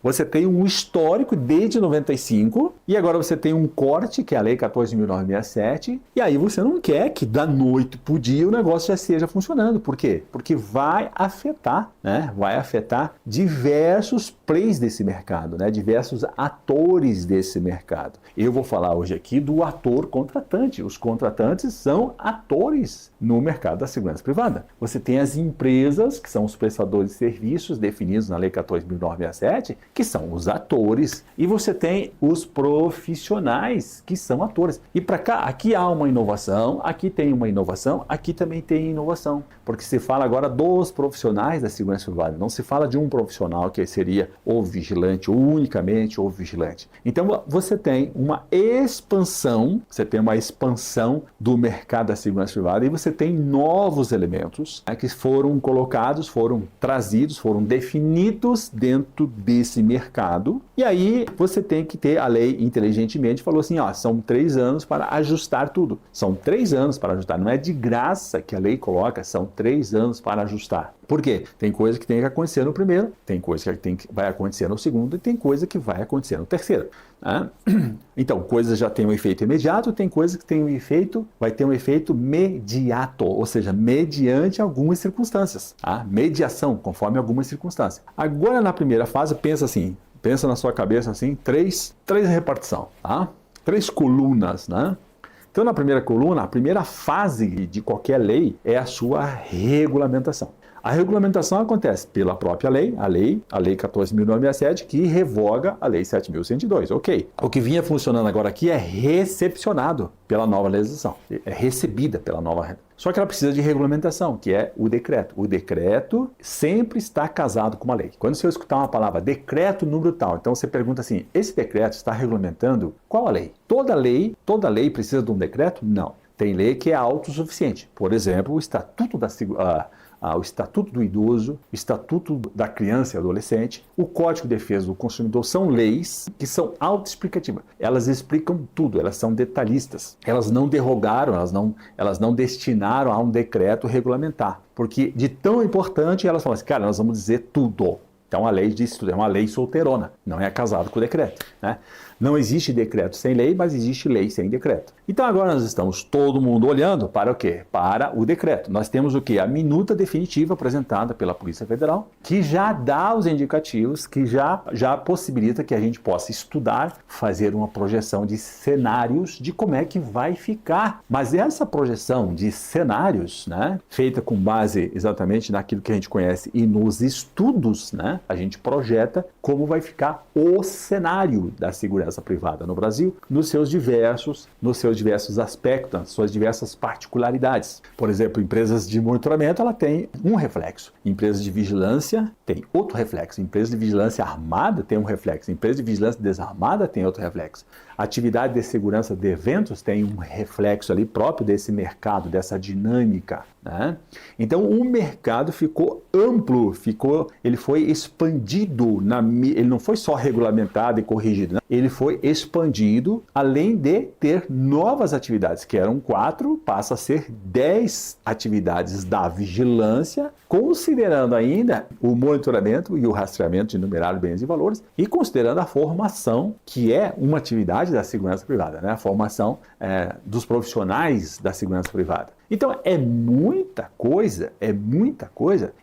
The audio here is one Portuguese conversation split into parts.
Você tem um histórico desde 95 e agora você tem um corte, que é a Lei 14.967, e aí você não quer que da noite para o dia o negócio já esteja funcionando. Por quê? Porque vai afetar, né? Vai afetar diversos players desse mercado, né? Diversos atores desse mercado. Eu vou falar hoje aqui do ator contratante. Os contratantes são atores no mercado da segurança privada. Você tem as empresas, que são os prestadores de serviços definidos na Lei 14.967, que são os atores, e você tem os profissionais, que são atores. E para cá, aqui há uma inovação, aqui tem uma inovação, aqui também tem inovação, porque se fala agora dos profissionais da segurança privada, não se fala de um profissional que seria o vigilante, ou unicamente o vigilante. Então você tem uma expansão, do mercado da segurança privada, e você tem novos elementos, né, que foram colocados, foram trazidos, foram definidos dentro desse mercado. E aí você tem que ter a lei inteligentemente, falou assim, ó, são 3 anos para ajustar tudo. São 3 anos para ajustar, não é de graça que a lei coloca, são 3 anos para ajustar. Por quê? Tem coisa que tem que acontecer no primeiro, tem coisa que vai acontecer no segundo e tem coisa que vai acontecer no terceiro. Né? Então, coisas já têm um efeito imediato, tem coisas que tem vai ter um efeito mediato, ou seja, mediante algumas circunstâncias. Tá? Mediação, conforme algumas circunstâncias. Agora, na primeira fase, pensa na sua cabeça assim, três repartição, tá? 3 colunas, né? Então, na primeira coluna, a primeira fase de qualquer lei é a sua regulamentação. A regulamentação acontece pela própria lei, a lei 14.967, que revoga a lei 7.102. Ok. O que vinha funcionando agora aqui é recepcionado pela nova legislação, é recebida pela nova. Só que ela precisa de regulamentação, que é o decreto. O decreto sempre está casado com uma lei. Quando você escutar uma palavra decreto número tal, então você pergunta assim, esse decreto está regulamentando qual a lei? Toda lei precisa de um decreto? Não. Tem lei que é autossuficiente. Por exemplo, o Estatuto o Estatuto do Idoso, o Estatuto da Criança e Adolescente, o Código de Defesa do Consumidor são leis que são autoexplicativas. Elas explicam tudo, elas são detalhistas. Elas não derrogaram, elas não destinaram a um decreto regulamentar. Porque de tão importante, elas falam assim, cara, nós vamos dizer tudo. Então a lei diz tudo, é uma lei solteirona, não é casado com o decreto, né? Não existe decreto sem lei, mas existe lei sem decreto. Então agora nós estamos todo mundo olhando para o quê? Para o decreto. Nós temos o quê? A minuta definitiva apresentada pela Polícia Federal, que já dá os indicativos, que já possibilita que a gente possa estudar, fazer uma projeção de cenários de como é que vai ficar. Mas essa projeção de cenários, né, feita com base exatamente naquilo que a gente conhece e nos estudos, né, a gente projeta como vai ficar o cenário da segurança privada no Brasil, nos seus diversos aspectos, nas suas diversas particularidades. Por exemplo, empresas de monitoramento, ela tem um reflexo. Empresas de vigilância tem outro reflexo. Empresas de vigilância armada tem um reflexo. Empresas de vigilância desarmada tem outro reflexo. Atividade de segurança de eventos tem um reflexo ali próprio desse mercado, dessa dinâmica, né? Então o mercado ficou amplo, ele foi expandido, ele não foi só regulamentado e corrigido, né? Ele foi expandido, além de ter novas atividades, que eram 4, passa a ser 10 atividades da vigilância, considerando ainda o monitoramento e o rastreamento de numerários, bens e valores, e considerando a formação, que é uma atividade da segurança privada, né? A formação dos profissionais da segurança privada. Então é muita coisa,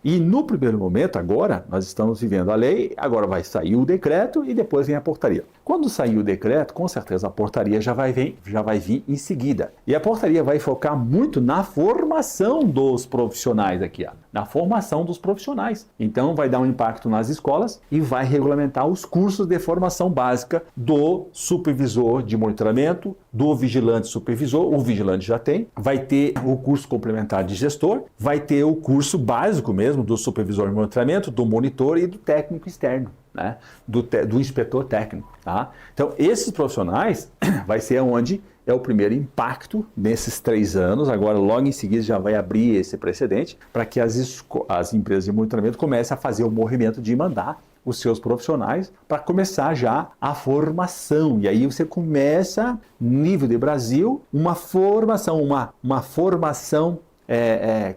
e no primeiro momento agora, nós estamos vivendo a lei, agora vai sair o decreto e depois vem a portaria. Quando sair o decreto, com certeza a portaria já vai vir em seguida. E a portaria vai focar muito na formação dos profissionais aqui, ó, na formação dos profissionais. Então vai dar um impacto nas escolas e vai regulamentar os cursos de formação básica do supervisor de monitoramento, do vigilante supervisor, o vigilante já tem, vai ter o curso complementar de gestor, vai ter o curso básico mesmo do supervisor de monitoramento, do monitor e do técnico externo, né? Do inspetor técnico. Tá? Então, esses profissionais vai ser onde é o primeiro impacto nesses 3 anos. Agora, logo em seguida, já vai abrir esse precedente para que as empresas de monitoramento comecem a fazer o movimento de mandar os seus profissionais para começar já a formação. E aí você começa, nível de Brasil, uma formação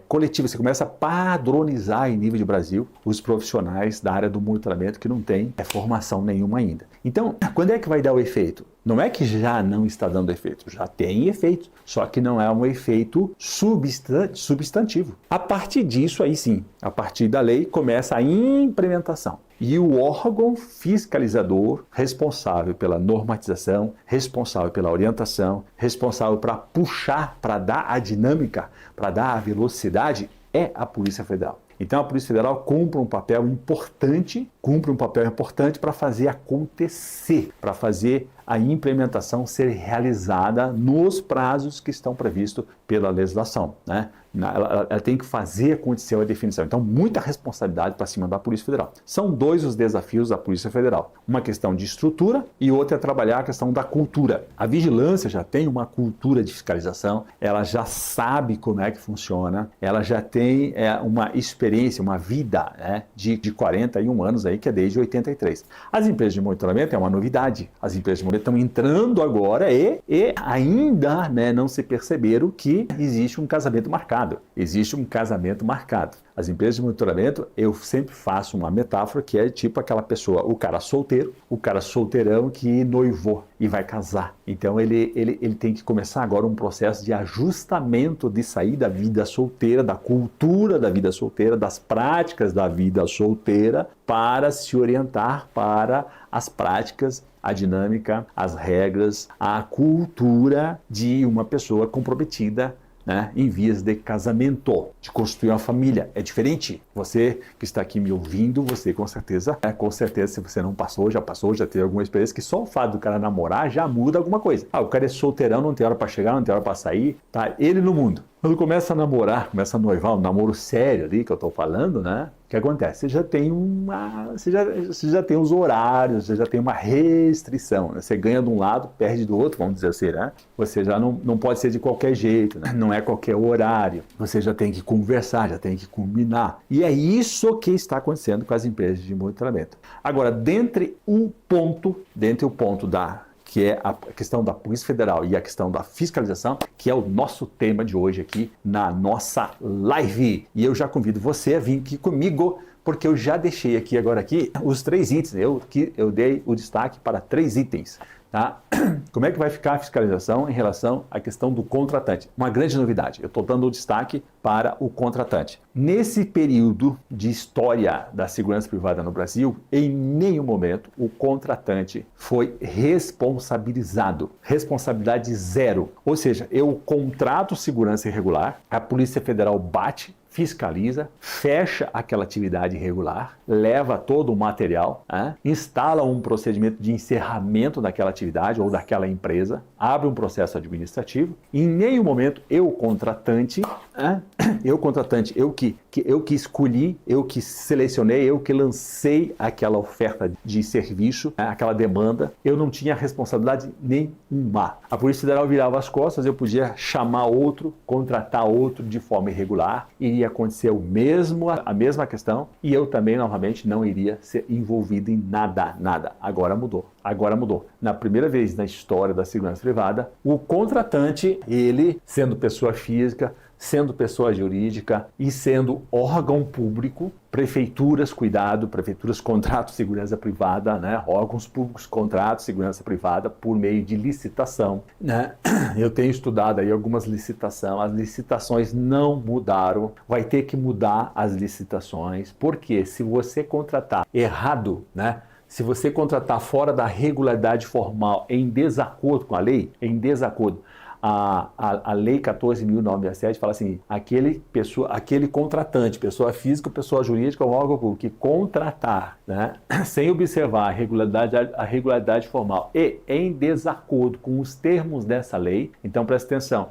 coletiva, você começa a padronizar em nível de Brasil os profissionais da área do monitoramento que não têm formação nenhuma ainda. Então, quando é que vai dar o efeito? Não é que já não está dando efeito, já tem efeito, só que não é um efeito substantivo. A partir disso, aí sim, a partir da lei, começa a implementação. E o órgão fiscalizador responsável pela normatização, responsável pela orientação, responsável para puxar, para dar a dinâmica, para dar a velocidade, é a Polícia Federal. Então a Polícia Federal cumpre um papel importante para fazer acontecer, para fazer a implementação ser realizada nos prazos que estão previstos pela legislação, né? Ela tem que fazer acontecer a definição. Então, muita responsabilidade para cima da Polícia Federal. São dois os desafios da Polícia Federal. Uma questão de estrutura e outra é trabalhar a questão da cultura. A vigilância já tem uma cultura de fiscalização, ela já sabe como é que funciona, ela já tem uma experiência, uma vida, né, de 41 anos aí, que é desde 83. As empresas de monitoramento é uma novidade. As empresas de monitoramento estão entrando agora e ainda, né, não se perceberam que existe um casamento marcado. Existe um casamento marcado. As empresas de monitoramento, eu sempre faço uma metáfora que é tipo aquela pessoa, o cara solteirão que noivou e vai casar. Então ele tem que começar agora um processo de ajustamento de sair da vida solteira, da cultura da vida solteira, das práticas da vida solteira, para se orientar para as práticas, a dinâmica, as regras, a cultura de uma pessoa comprometida, né, em vias de casamento, de construir uma família. É diferente. Você que está aqui me ouvindo, você com certeza, se você não passou, já teve alguma experiência, que só o fato do cara namorar já muda alguma coisa. O cara é solteirão, não tem hora para chegar, não tem hora para sair, tá ele no mundo. Quando começa a namorar, começa a noivar, um namoro sério ali que eu estou falando, né? O que acontece? Você já tem os horários, você já tem uma restrição, né? Você ganha de um lado, perde do outro, vamos dizer assim, né? Você já não pode ser de qualquer jeito, né? Não é qualquer horário. Você já tem que conversar, já tem que combinar. E é isso que está acontecendo com as empresas de monitoramento. Agora, dentre o ponto que é a questão da Polícia Federal e a questão da fiscalização, que é o nosso tema de hoje aqui na nossa live. E eu já convido você a vir aqui comigo, porque eu já deixei aqui os 3 itens. Eu dei o destaque para 3 itens. Tá? Como é que vai ficar a fiscalização em relação à questão do contratante? Uma grande novidade, eu estou dando o destaque para o contratante. Nesse período de história da segurança privada no Brasil, em nenhum momento o contratante foi responsabilizado. Responsabilidade zero. Ou seja, eu contrato segurança irregular, a Polícia Federal bate, fiscaliza, fecha aquela atividade irregular, leva todo o material, instala um procedimento de encerramento daquela atividade ou daquela empresa, abre um processo administrativo. Em nenhum momento eu contratante, eu que escolhi, eu que selecionei, eu que lancei aquela oferta de serviço, aquela demanda, eu não tinha responsabilidade nenhuma. A Polícia Federal virava as costas, eu podia chamar outro, contratar outro de forma irregular, iria acontecer a mesma questão e eu também, novamente, não iria ser envolvido em nada. Agora mudou. Na primeira vez na história da segurança privada, o contratante, ele, sendo pessoa física, sendo pessoa jurídica e sendo órgão público, prefeituras, prefeituras contratam segurança privada, né? Órgãos públicos contratam segurança privada por meio de licitação, né? Eu tenho estudado aí algumas licitações, as licitações não mudaram, vai ter que mudar as licitações, porque se você contratar errado, né? Se você contratar fora da regularidade formal, em desacordo com a lei, a Lei 14.967 fala assim, aquele contratante, pessoa física, pessoa jurídica ou órgão público, que contratar, né, sem observar a regularidade formal e em desacordo com os termos dessa lei, então presta atenção,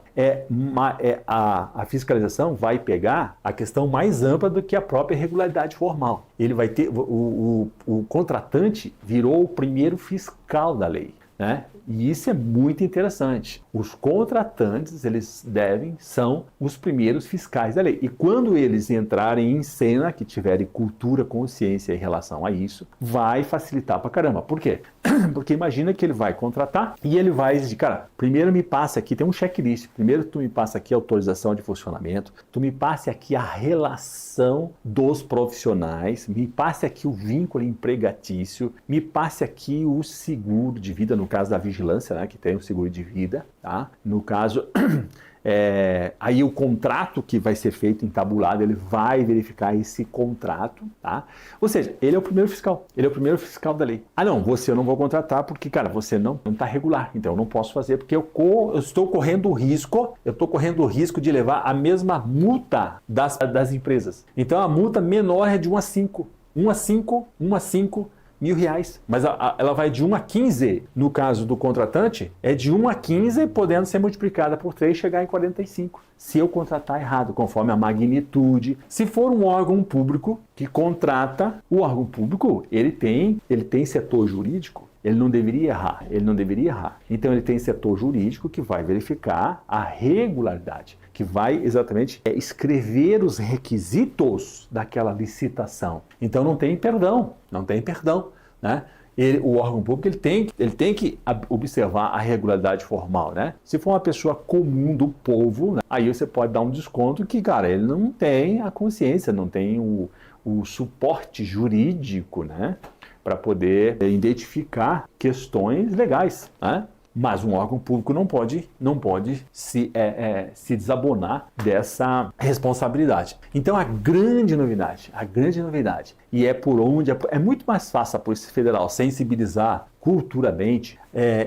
a fiscalização vai pegar a questão mais ampla do que a própria regularidade formal. Ele vai ter, o contratante virou o primeiro fiscal da lei, né? E isso é muito interessante. Os contratantes, são os primeiros fiscais da lei. E quando eles entrarem em cena, que tiverem cultura, consciência em relação a isso, vai facilitar pra caramba. Por quê? Porque imagina que ele vai contratar e ele vai exigir, cara, primeiro me passa aqui, tem um checklist, primeiro tu me passa aqui a autorização de funcionamento, tu me passe aqui a relação dos profissionais, me passe aqui o vínculo empregatício, me passe aqui o seguro de vida, no caso da vigilância, né, que tem o seguro de vida, tá? No caso... aí o contrato que vai ser feito em tabulado, ele vai verificar esse contrato, tá? Ou seja, ele é o primeiro fiscal da lei. Ah não, você eu não vou contratar porque, cara, você não está regular, então eu não posso fazer porque eu estou correndo o risco de levar a mesma multa das empresas. Então a multa menor é de 1 a 5 R$1.000, mas ela vai de 1 a 15, no caso do contratante, é de 1 a 15, podendo ser multiplicada por 3 e chegar em 45, se eu contratar errado, conforme a magnitude. Se for um órgão público que contrata, o órgão público, ele tem setor jurídico, ele não deveria errar. Então ele tem setor jurídico que vai verificar a regularidade, que vai exatamente escrever os requisitos daquela licitação. Então não tem perdão, né? O órgão público ele tem que observar a regularidade formal, né? Se for uma pessoa comum do povo, né, aí você pode dar um desconto que, cara, ele não tem a consciência, não tem o suporte jurídico, né, para poder identificar questões legais, né? Mas um órgão público não pode se desabonar dessa responsabilidade. Então a grande novidade, e é por onde é muito mais fácil a Polícia Federal sensibilizar culturalmente,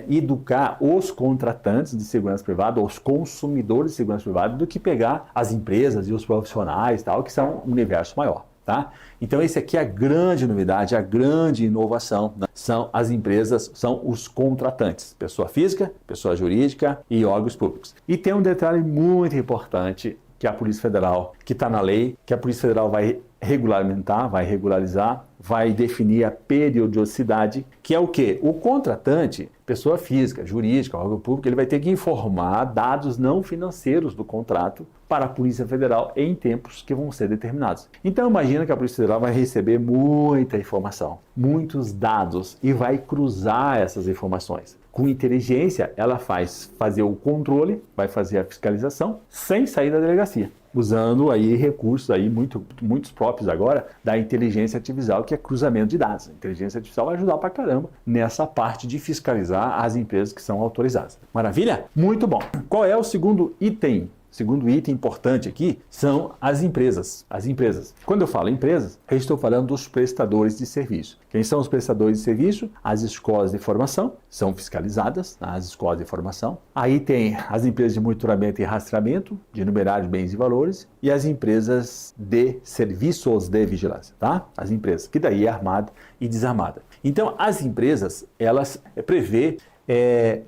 educar os contratantes de segurança privada, os consumidores de segurança privada, do que pegar as empresas e os profissionais, tal, que são um universo maior. Tá? Então esse aqui é a grande novidade, a grande inovação, né? São as empresas, são os contratantes, pessoa física, pessoa jurídica e órgãos públicos. E tem um detalhe muito importante que a Polícia Federal, que está na lei, que a Polícia Federal vai regulamentar, vai regularizar, vai definir a periodicidade, que é o quê? O contratante, pessoa física, jurídica, órgão público, ele vai ter que informar dados não financeiros do contrato para a Polícia Federal em tempos que vão ser determinados. Então imagina que a Polícia Federal vai receber muita informação, muitos dados e vai cruzar essas informações. Com inteligência, ela fazer o controle, vai fazer a fiscalização sem sair da delegacia, usando aí recursos aí muitos próprios agora da inteligência artificial, que é cruzamento de dados. A inteligência artificial vai ajudar pra caramba nessa parte de fiscalizar as empresas que são autorizadas. Maravilha? Muito bom. Qual é o segundo item? O segundo item importante aqui são as empresas. As empresas. Quando eu falo empresas, eu estou falando dos prestadores de serviço. Quem são os prestadores de serviço? As escolas de formação são fiscalizadas nas escolas de formação. Aí tem as empresas de monitoramento e rastreamento de numerários, bens e valores e as empresas de serviços de vigilância, tá? As empresas, que daí é armada e desarmada. Então, as empresas, elas prevê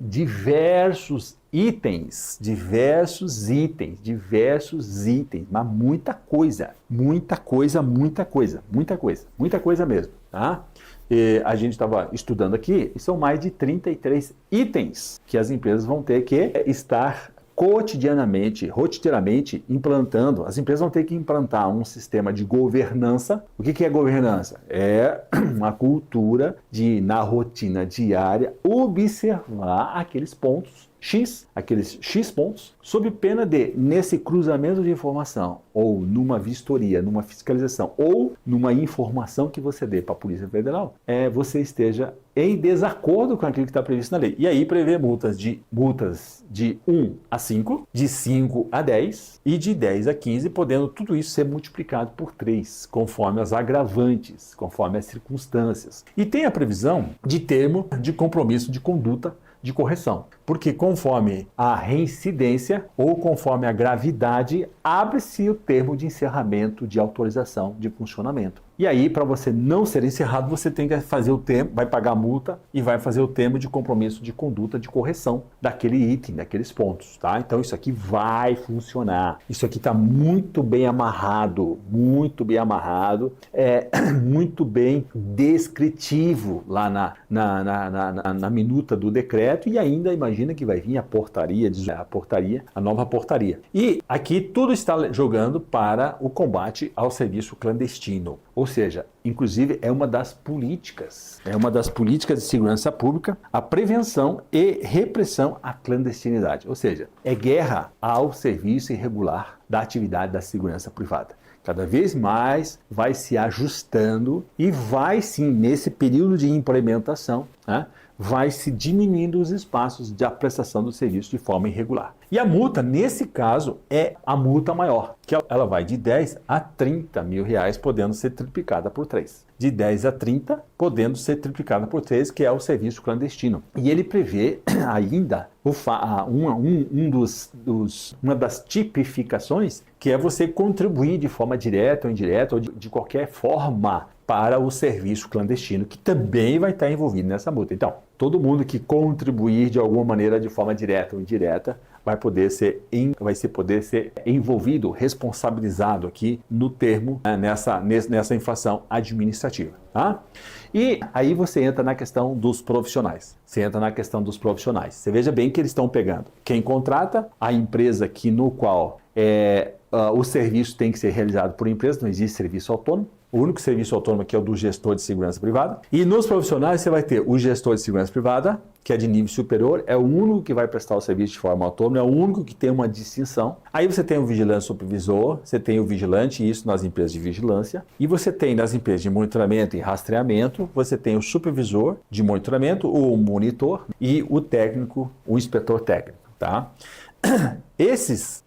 diversos itens, mas muita coisa mesmo, tá? A gente estava estudando aqui e são mais de 33 itens que as empresas vão ter que estar rotineiramente implantando. As empresas vão ter que implantar um sistema de governança. O que é governança? É uma cultura de, na rotina diária, observar aqueles pontos aqueles X pontos, sob pena de, nesse cruzamento de informação, ou numa vistoria, numa fiscalização, ou numa informação que você dê para a Polícia Federal, você esteja em desacordo com aquilo que está previsto na lei. E aí prevê multas de 1 a 5, de 5 a 10 e de 10 a 15, podendo tudo isso ser multiplicado por 3, conforme as agravantes, conforme as circunstâncias. E tem a previsão de termo de compromisso de conduta de correção, porque conforme a reincidência ou conforme a gravidade, abre-se o termo de encerramento de autorização de funcionamento. E aí, para você não ser encerrado, você tem que fazer o termo, vai pagar a multa e vai fazer o termo de compromisso de conduta de correção daquele item, daqueles pontos, tá? Então isso aqui vai funcionar. Isso aqui está muito bem amarrado, muito bem descritivo lá na minuta do decreto, e ainda imagina imagina que vai vir a portaria, a nova portaria. E aqui tudo está jogando para o combate ao serviço clandestino. Ou seja, inclusive é uma das políticas de segurança pública, a prevenção e repressão à clandestinidade. Ou seja, é guerra ao serviço irregular da atividade da segurança privada. Cada vez mais vai se ajustando e vai sim, nesse período de implementação, né, vai se diminuindo os espaços de prestação do serviço de forma irregular. E a multa, nesse caso, é a multa maior, que ela vai de 10 a 30 mil reais, podendo ser triplicada por 3. De 10 a 30, podendo ser triplicada por 3, que é o serviço clandestino. E ele prevê ainda uma das tipificações, que é você contribuir de forma direta ou indireta, ou de qualquer forma, para o serviço clandestino, que também vai estar envolvido nessa multa. Então, todo mundo que contribuir de alguma maneira, de forma direta ou indireta, vai poder ser envolvido, responsabilizado aqui no termo, nessa infração administrativa. Tá? E aí você entra na questão dos profissionais. Você veja bem que eles estão pegando quem contrata, a empresa no qual o serviço tem que ser realizado por empresa, não existe serviço autônomo. O único serviço autônomo aqui é o do gestor de segurança privada. E nos profissionais você vai ter o gestor de segurança privada, que é de nível superior, é o único que vai prestar o serviço de forma autônoma, é o único que tem uma distinção. Aí você tem o vigilante supervisor, você tem o vigilante, isso nas empresas de vigilância, e você tem nas empresas de monitoramento e rastreamento, você tem o supervisor de monitoramento, o monitor, e o técnico, o inspetor técnico, tá? Esses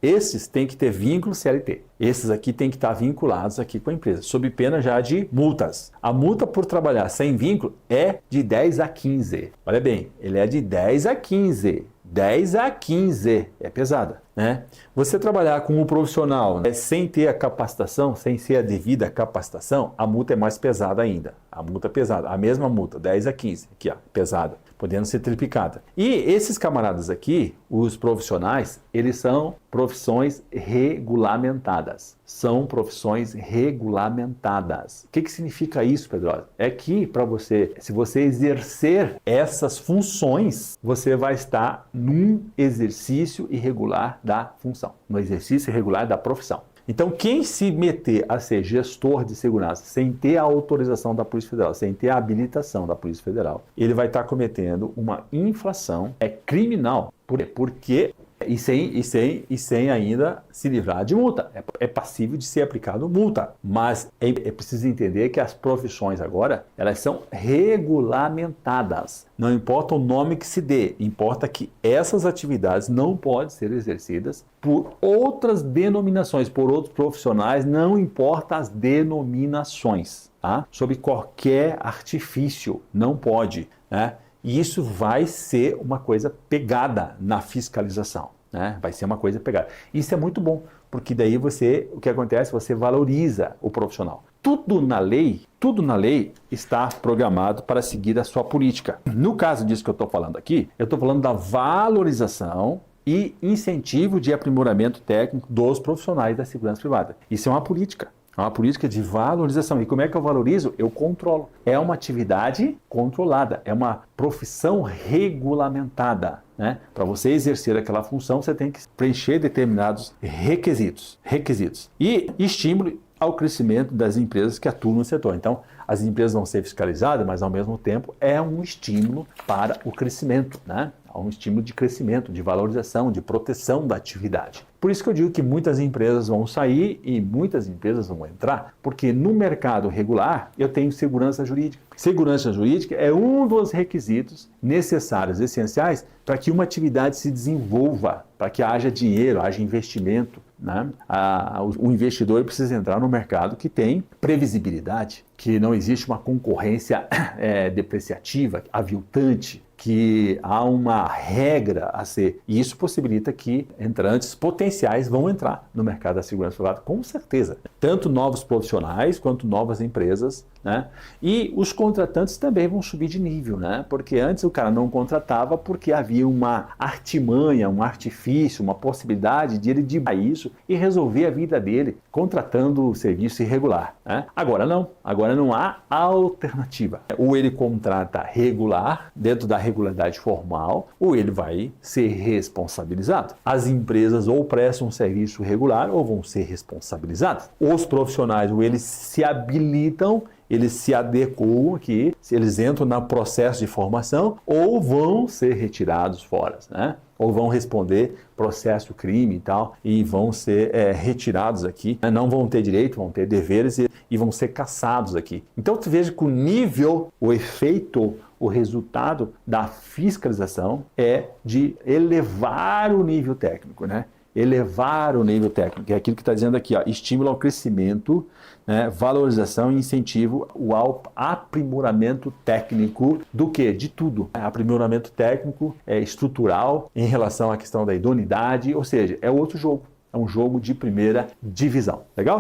têm que ter vínculo CLT. Esses aqui têm que estar vinculados aqui com a empresa, sob pena já de multas. A multa por trabalhar sem vínculo é de 10 a 15. Olha bem, ele é de 10 a 15. 10 a 15 é pesada, né? Você trabalhar com um profissional, né, sem ter a capacitação, sem ser a devida capacitação, a multa é mais pesada ainda. A multa é pesada, a mesma multa, 10 a 15, aqui ó, pesada, podendo ser triplicada. E esses camaradas aqui, os profissionais, eles são profissões regulamentadas. São profissões regulamentadas. O que significa isso, Pedro? É que para você, se você exercer essas funções, você vai estar num exercício irregular da função, no exercício irregular da profissão. Então, quem se meter a ser gestor de segurança sem ter a autorização da Polícia Federal, sem ter a habilitação da Polícia Federal, ele vai estar cometendo uma infração criminal. Porque e sem ainda se livrar de multa. É passível de ser aplicado multa. Mas é preciso entender que as profissões agora, elas são regulamentadas. Não importa o nome que se dê, importa que essas atividades não podem ser exercidas por outras denominações, por outros profissionais, não importa as denominações, tá? Sob qualquer artifício, não pode, né? E isso vai ser uma coisa pegada na fiscalização, né? Vai ser uma coisa pegada. Isso é muito bom, porque daí o que acontece? Você valoriza o profissional. Tudo na lei está programado para seguir a sua política. No caso disso que eu estou falando aqui, eu estou falando da valorização e incentivo de aprimoramento técnico dos profissionais da segurança privada. Isso é uma política. É uma política de valorização. E como é que eu valorizo? Eu controlo. É uma atividade controlada. É uma profissão regulamentada, né? Para você exercer aquela função, você tem que preencher determinados requisitos. E estímulo ao crescimento das empresas que atuam no setor. Então, as empresas vão ser fiscalizadas, mas ao mesmo tempo é um estímulo para o crescimento, né? É um estímulo de crescimento, de valorização, de proteção da atividade. Por isso que eu digo que muitas empresas vão sair e muitas empresas vão entrar, porque no mercado regular eu tenho segurança jurídica. Segurança jurídica é um dos requisitos necessários, essenciais, para que uma atividade se desenvolva, para que haja dinheiro, haja investimento, né? O investidor precisa entrar no mercado que tem previsibilidade, que não existe uma concorrência depreciativa, aviltante, que há uma regra a ser, e isso possibilita que entrantes potenciais vão entrar no mercado da segurança privada, com certeza. Tanto novos profissionais quanto novas empresas né? E os contratantes também vão subir de nível, né? Porque antes o cara não contratava porque havia uma artimanha, um artifício, uma possibilidade de ele dibar isso e resolver a vida dele contratando o serviço irregular, né? Agora não há alternativa. Ou ele contrata regular, dentro da regularidade formal, ou ele vai ser responsabilizado. As empresas ou prestam um serviço regular ou vão ser responsabilizadas. Os profissionais, ou eles se habilitam, eles se adequam aqui, eles entram no processo de formação ou vão ser retirados fora, né? Ou vão responder processo crime e tal, e vão ser retirados aqui, né? Não vão ter direito, vão ter deveres e vão ser caçados aqui. Então, tu veja que o nível, o efeito, o resultado da fiscalização é de elevar o nível técnico, né? Elevar o nível técnico, é aquilo que está dizendo aqui, ó, estímulo ao crescimento, né, valorização e incentivo ao aprimoramento técnico do que? De tudo. Aprimoramento técnico, estrutural, em relação à questão da idoneidade, ou seja, é outro jogo. É um jogo de primeira divisão. Legal?